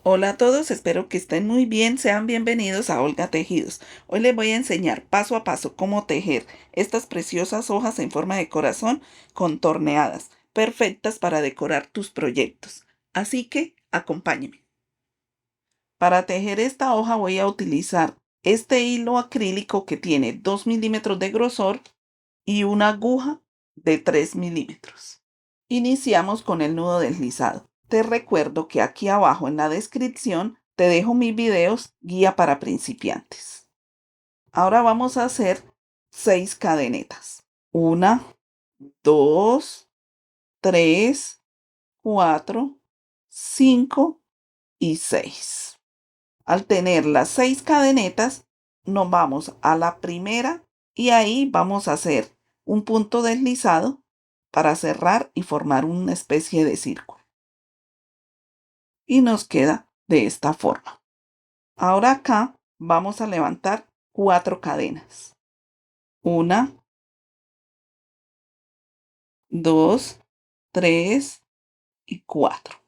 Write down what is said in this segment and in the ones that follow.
Hola a todos, espero que estén muy bien. Sean bienvenidos a Olga Tejidos. Hoy les voy a enseñar paso a paso cómo tejer estas preciosas hojas en forma de corazón contorneadas, perfectas para decorar tus proyectos. Así que acompáñenme. Para tejer esta hoja voy a utilizar este hilo acrílico que tiene 2 milímetros de grosor y una aguja de 3 milímetros. Iniciamos con el nudo deslizado. Te recuerdo que aquí abajo en la descripción te dejo mis videos guía para principiantes. Ahora vamos a hacer 6 cadenetas. 1, 2, 3, 4, 5 y 6. Al tener las 6 cadenetas, nos vamos a la primera y ahí vamos a hacer un punto deslizado para cerrar y formar una especie de círculo. Y nos queda de esta forma. Ahora acá vamos a levantar 4 cadenas. 1, 2, 3 y 4.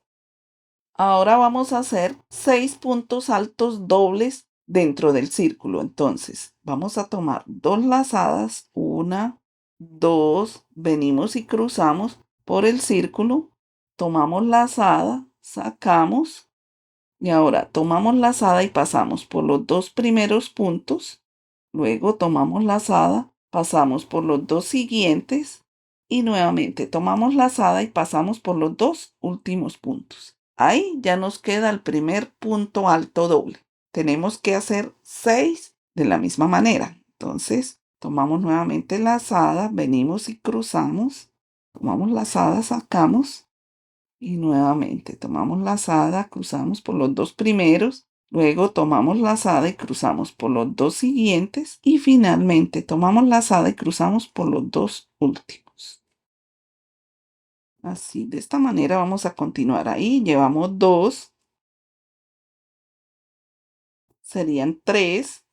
Ahora vamos a hacer 6 puntos altos dobles dentro del círculo. Entonces, vamos a tomar 2 lazadas, 1, 2, venimos y cruzamos por el círculo, tomamos lazada, sacamos y ahora tomamos lazada y pasamos por los 2 primeros puntos, luego tomamos lazada, pasamos por los 2 siguientes y nuevamente tomamos lazada y pasamos por los 2 últimos puntos. Ahí ya nos queda el primer punto alto doble. Tenemos que hacer 6 de la misma manera. Entonces, tomamos nuevamente lazada, venimos y cruzamos, tomamos lazada, sacamos y nuevamente tomamos lazada, cruzamos por los 2 primeros, luego tomamos lazada y cruzamos por los 2 siguientes y finalmente tomamos lazada y cruzamos por los 2 últimos. Así, de esta manera vamos a continuar. Ahí llevamos 2, serían 3,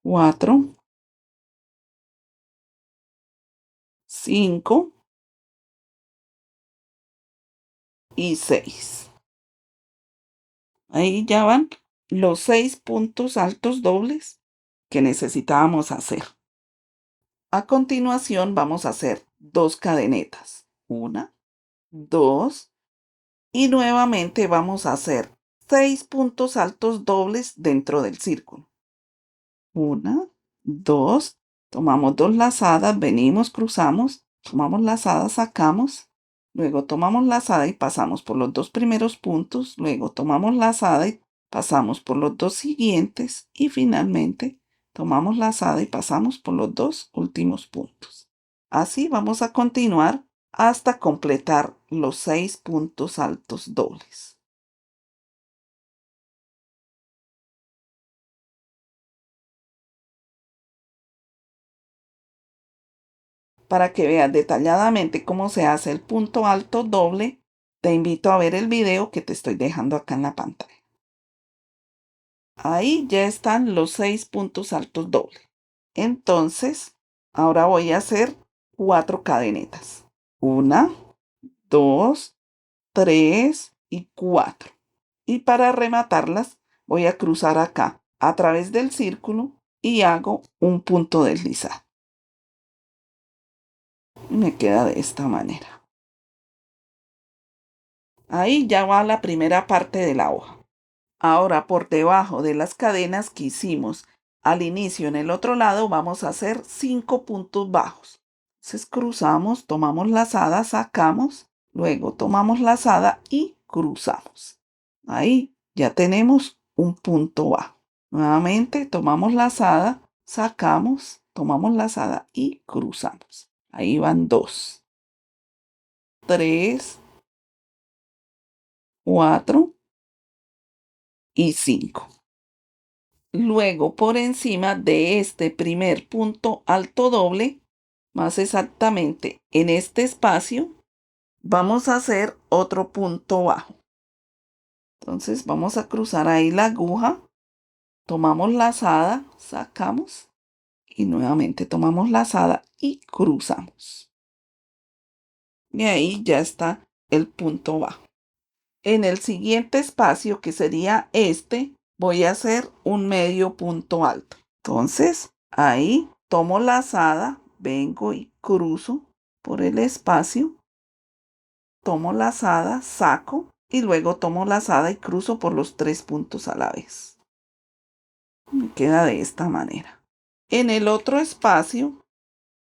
4, 5 y 6. Ahí ya van los 6 puntos altos dobles que necesitábamos hacer. A continuación vamos a hacer 2 cadenetas. 1, 2 y nuevamente vamos a hacer 6 puntos altos dobles dentro del círculo. 1, 2, tomamos 2 lazadas, venimos, cruzamos, tomamos lazada, sacamos, luego tomamos lazada y pasamos por los 2 primeros puntos, luego tomamos lazada y pasamos por los 2 siguientes y finalmente tomamos lazada y pasamos por los 2 últimos puntos. Así vamos a continuar hasta completar los 6 puntos altos dobles. Para que veas detalladamente cómo se hace el punto alto doble, te invito a ver el video que te estoy dejando acá en la pantalla. Ahí ya están los 6 puntos altos doble. Entonces, ahora voy a hacer 4 cadenetas. 1, 2, 3 y 4. Y para rematarlas, voy a cruzar acá a través del círculo y hago un punto deslizado. Y me queda de esta manera. Ahí ya va la primera parte de la hoja. Ahora por debajo de las cadenas que hicimos al inicio en el otro lado vamos a hacer 5 puntos bajos. Entonces cruzamos, tomamos lazada, sacamos, luego tomamos lazada y cruzamos. Ahí ya tenemos un punto bajo. Nuevamente tomamos lazada, sacamos, tomamos lazada y cruzamos. Ahí van 2, 3, 4 y 5. Luego, por encima de este primer punto alto doble, más exactamente en este espacio, vamos a hacer otro punto bajo. Entonces vamos a cruzar ahí la aguja, tomamos lazada, sacamos y nuevamente tomamos lazada y cruzamos. Y ahí ya está el punto bajo. En el siguiente espacio, que sería este, voy a hacer un medio punto alto. Entonces, ahí tomo lazada, vengo y cruzo por el espacio, tomo lazada, saco y luego tomo lazada y cruzo por los 3 puntos a la vez. Me queda de esta manera. En el otro espacio,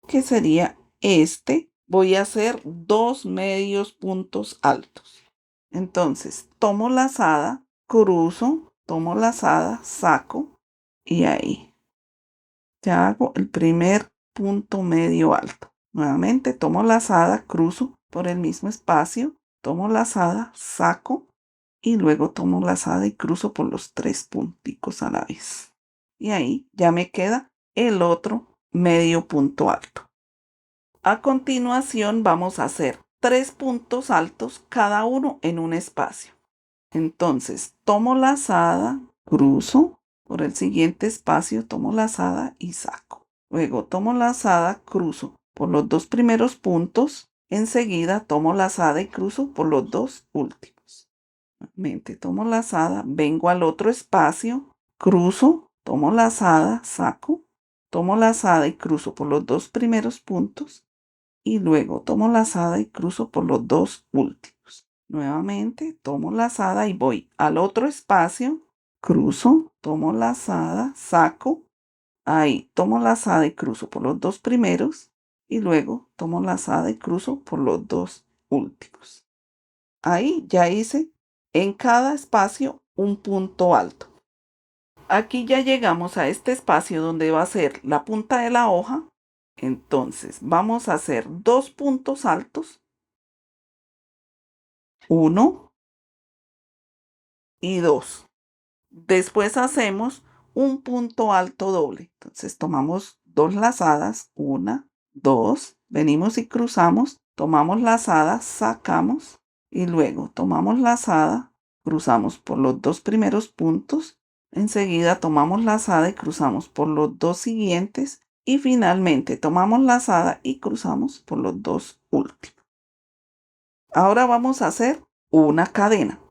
que sería este, voy a hacer 2 medios puntos altos. Entonces, tomo lazada, cruzo, tomo lazada, saco y ahí ya hago el primer punto medio alto. Nuevamente tomo lazada, cruzo por el mismo espacio, tomo lazada, saco y luego tomo lazada y cruzo por los 3 punticos a la vez. Y ahí ya me queda el otro medio punto alto. A continuación vamos a hacer 3 puntos altos, cada uno en un espacio. Entonces, tomo lazada, cruzo por el siguiente espacio, tomo lazada y saco. Luego tomo lazada, cruzo por los 2 primeros puntos. Enseguida tomo lazada y cruzo por los 2 últimos. Nuevamente tomo lazada, vengo al otro espacio, cruzo, tomo lazada, saco, tomo lazada y cruzo por los 2 primeros puntos. Y luego tomo lazada y cruzo por los 2 últimos. Nuevamente tomo lazada y voy al otro espacio, cruzo, tomo lazada, saco, ahí tomo lazada y cruzo por los 2 primeros y luego tomo lazada y cruzo por los 2 últimos. Ahí ya hice en cada espacio un punto alto. Aquí ya llegamos a este espacio donde va a ser la punta de la hoja. Entonces vamos a hacer 2 puntos altos, 1 y 2. Después hacemos un punto alto doble. Entonces tomamos 2 lazadas, 1, 2, venimos y cruzamos, tomamos lazada, sacamos y luego tomamos lazada, cruzamos por los 2 primeros puntos, enseguida tomamos lazada y cruzamos por los 2 siguientes y finalmente tomamos lazada y cruzamos por los 2 últimos. Ahora vamos a hacer una cadena.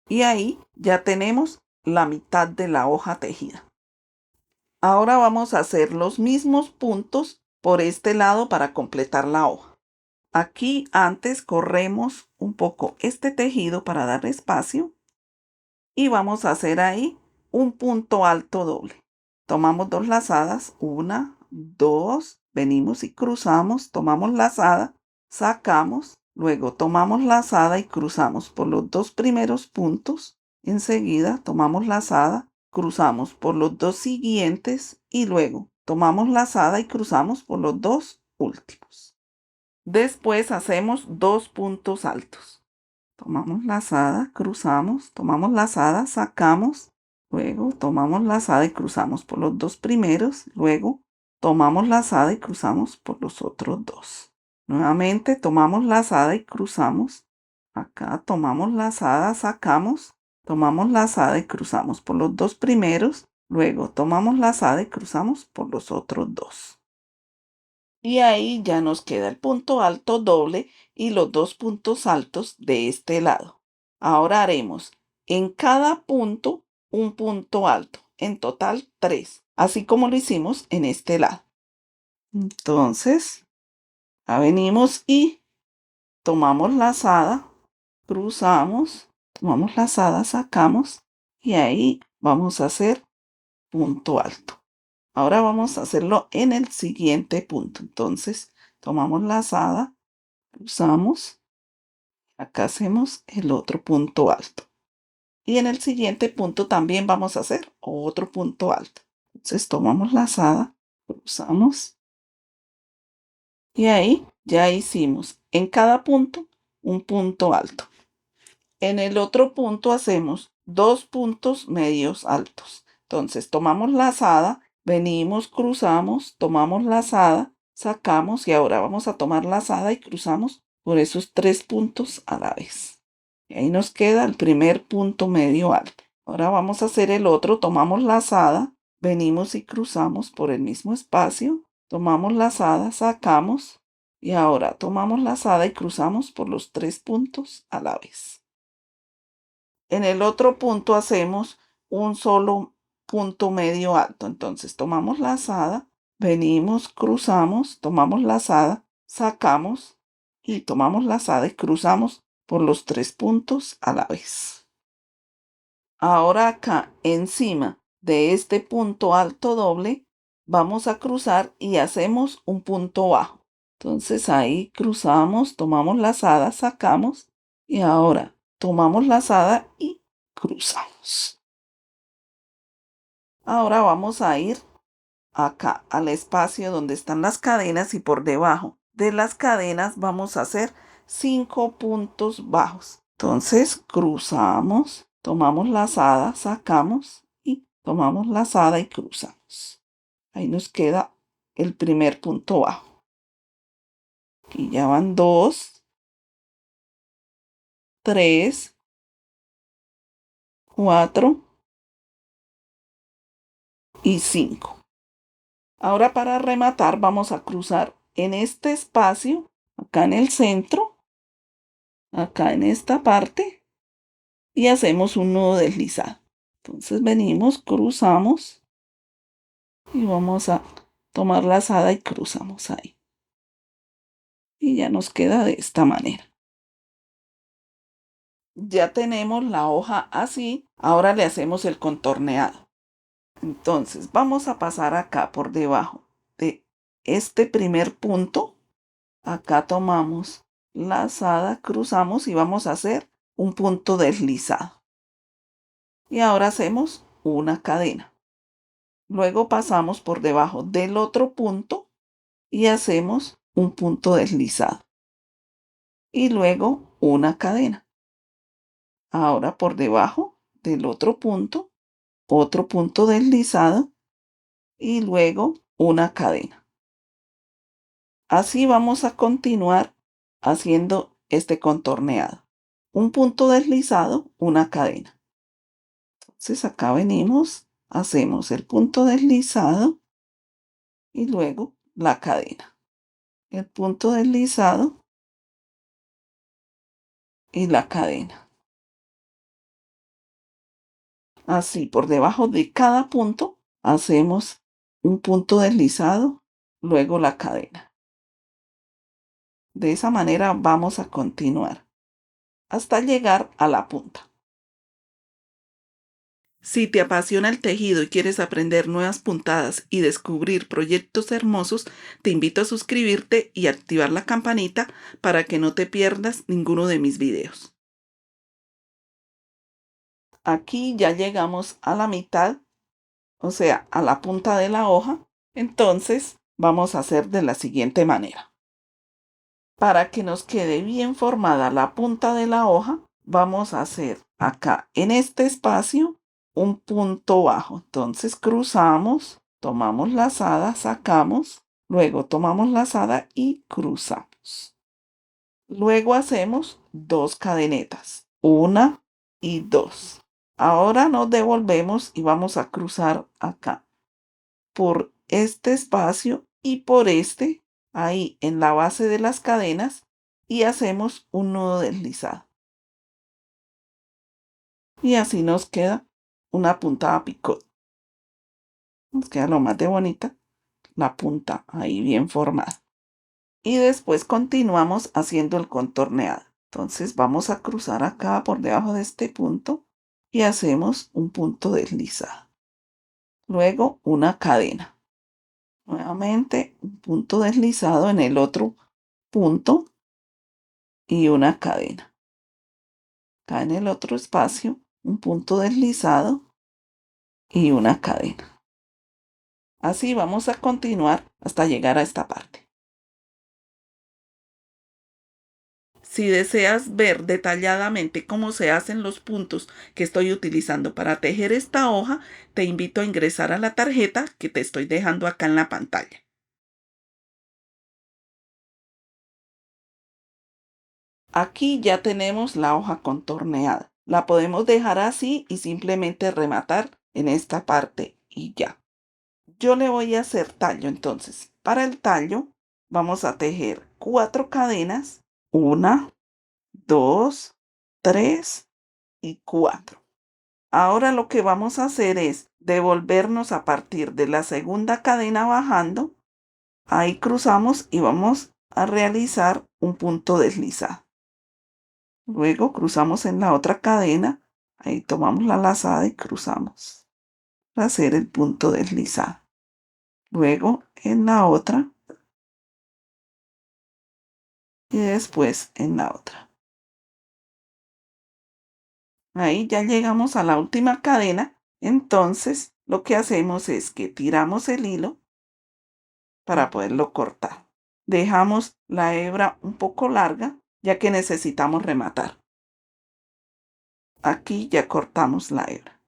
Y ahí ya tenemos la mitad de la hoja tejida. Ahora vamos a hacer los mismos puntos por este lado para completar la hoja. Aquí antes corremos un poco este tejido para dar espacio y vamos a hacer ahí un punto alto doble. Tomamos 2 lazadas, 1, 2, venimos y cruzamos, tomamos lazada, sacamos, luego tomamos lazada y cruzamos por los 2 primeros puntos. Enseguida tomamos lazada, cruzamos por los 2 siguientes y luego tomamos lazada y cruzamos por los 2 últimos. Después hacemos 2 puntos altos. Tomamos lazada, cruzamos, tomamos lazada, sacamos, luego tomamos lazada y cruzamos por los 2 primeros, luego tomamos lazada y cruzamos por los otros 2. Nuevamente tomamos lazada y cruzamos. Acá tomamos lazada, sacamos, tomamos lazada y cruzamos por los 2 primeros, luego tomamos lazada y cruzamos por los otros 2. Y ahí ya nos queda el punto alto doble y los 2 puntos altos de este lado. Ahora haremos en cada punto un punto alto, en total 3, así como lo hicimos en este lado. Entonces, venimos y tomamos lazada, cruzamos, tomamos lazada, sacamos y ahí vamos a hacer punto alto. Ahora vamos a hacerlo en el siguiente punto. Entonces, tomamos lazada, cruzamos, acá hacemos el otro punto alto. Y en el siguiente punto también vamos a hacer otro punto alto. Entonces, tomamos lazada, cruzamos y ahí ya hicimos en cada punto un punto alto. En el otro punto hacemos 2 puntos medios altos. Entonces, tomamos lazada, venimos, cruzamos, tomamos lazada, sacamos y ahora vamos a tomar lazada y cruzamos por esos 3 puntos a la vez. Y ahí nos queda el primer punto medio alto. Ahora vamos a hacer el otro, tomamos lazada, venimos y cruzamos por el mismo espacio, tomamos lazada, sacamos Y ahora tomamos lazada y cruzamos por los 3 puntos a la vez. En el otro punto hacemos un solo punto medio alto. Entonces tomamos lazada, venimos, cruzamos, tomamos lazada, sacamos y tomamos lazada y cruzamos por los 3 puntos a la vez. Ahora acá encima de este punto alto doble vamos a cruzar y hacemos un punto bajo. Entonces ahí cruzamos, tomamos lazada, sacamos y ahora tomamos lazada y cruzamos. Ahora vamos a ir acá al espacio donde están las cadenas y por debajo de las cadenas vamos a hacer 5 puntos bajos. Entonces cruzamos, tomamos lazada, sacamos y tomamos lazada y cruzamos. Ahí nos queda el primer punto bajo. Aquí ya van 2, 3, 4 y 5. Ahora para rematar vamos a cruzar en este espacio, acá en el centro, acá en esta parte y hacemos un nudo deslizado. Entonces venimos, cruzamos y vamos a tomar lazada y cruzamos ahí. Y ya nos queda de esta manera. Ya tenemos la hoja así, ahora le hacemos el contorneado. Entonces vamos a pasar acá por debajo de este primer punto. Acá tomamos lazada, cruzamos y vamos a hacer un punto deslizado. Y ahora hacemos una cadena. Luego pasamos por debajo del otro punto y hacemos un punto deslizado. Y luego una cadena. Ahora por debajo del otro punto deslizado y luego una cadena. Así vamos a continuar haciendo este contorneado. Un punto deslizado, una cadena. Entonces acá venimos, hacemos el punto deslizado y luego la cadena. El punto deslizado y la cadena. Así, por debajo de cada punto hacemos un punto deslizado, luego la cadena. De esa manera vamos a continuar hasta llegar a la punta. Si te apasiona el tejido y quieres aprender nuevas puntadas y descubrir proyectos hermosos, te invito a suscribirte y activar la campanita para que no te pierdas ninguno de mis videos. Aquí ya llegamos a la mitad, o sea, a la punta de la hoja. Entonces vamos a hacer de la siguiente manera. Para que nos quede bien formada la punta de la hoja, vamos a hacer acá en este espacio un punto bajo. Entonces cruzamos, tomamos lazada, sacamos, luego tomamos lazada y cruzamos. Luego hacemos 2 cadenetas, 1 y 2. Ahora nos devolvemos y vamos a cruzar acá por este espacio y por este, ahí en la base de las cadenas, y hacemos un nudo deslizado. Y así nos queda una puntada picot. Nos queda lo más de bonita, la punta ahí bien formada. Y después continuamos haciendo el contorneado. Entonces vamos a cruzar acá por debajo de este punto y hacemos un punto deslizado. Luego una cadena. Nuevamente un punto deslizado en el otro punto y una cadena. Acá en el otro espacio un punto deslizado y una cadena. Así vamos a continuar hasta llegar a esta parte. Si deseas ver detalladamente cómo se hacen los puntos que estoy utilizando para tejer esta hoja, te invito a ingresar a la tarjeta que te estoy dejando acá en la pantalla. Aquí ya tenemos la hoja contorneada. La podemos dejar así y simplemente rematar en esta parte y ya. Yo le voy a hacer tallo, entonces para el tallo vamos a tejer 4 cadenas, 1, 2, 3 y 4. Ahora lo que vamos a hacer es devolvernos a partir de la segunda cadena bajando. Ahí cruzamos y vamos a realizar un punto deslizado. Luego cruzamos en la otra cadena. Ahí tomamos la lazada y cruzamos para hacer el punto deslizado. Luego en la otra y después en la otra. Ahí ya llegamos a la última cadena. Entonces lo que hacemos es que tiramos el hilo para poderlo cortar. Dejamos la hebra un poco larga ya que necesitamos rematar. Aquí ya cortamos la hebra.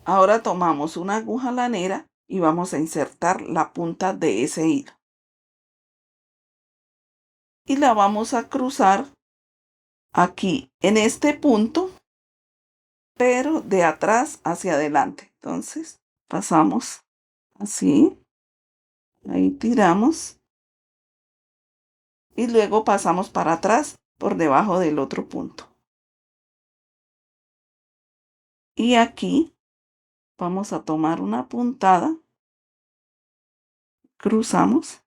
Ahora tomamos una aguja lanera y vamos a insertar la punta de ese hilo. Y la vamos a cruzar aquí en este punto, pero de atrás hacia adelante. Entonces pasamos así, ahí tiramos y luego pasamos para atrás por debajo del otro punto. Y aquí vamos a tomar una puntada, cruzamos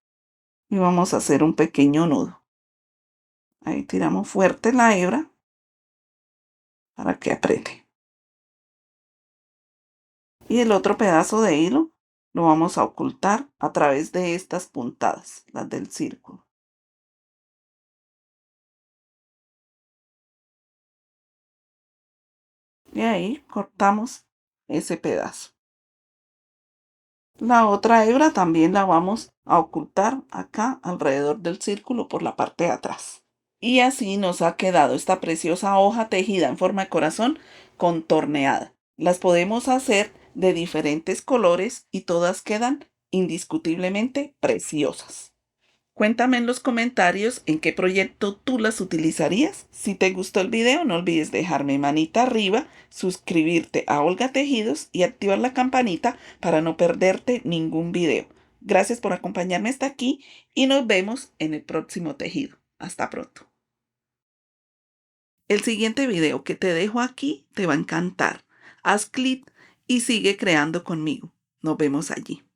y vamos a hacer un pequeño nudo. Ahí tiramos fuerte la hebra para que apriete. Y el otro pedazo de hilo lo vamos a ocultar a través de estas puntadas, las del círculo. Y ahí cortamos ese pedazo. La otra hebra también la vamos a ocultar acá alrededor del círculo por la parte de atrás. Y así nos ha quedado esta preciosa hoja tejida en forma de corazón contorneada. Las podemos hacer de diferentes colores y todas quedan indiscutiblemente preciosas. Cuéntame en los comentarios en qué proyecto tú las utilizarías. Si te gustó el video, no olvides dejarme manita arriba, suscribirte a Olga Tejidos y activar la campanita para no perderte ningún video. Gracias por acompañarme hasta aquí y nos vemos en el próximo tejido. Hasta pronto. El siguiente video que te dejo aquí te va a encantar. Haz clic y sigue creando conmigo. Nos vemos allí.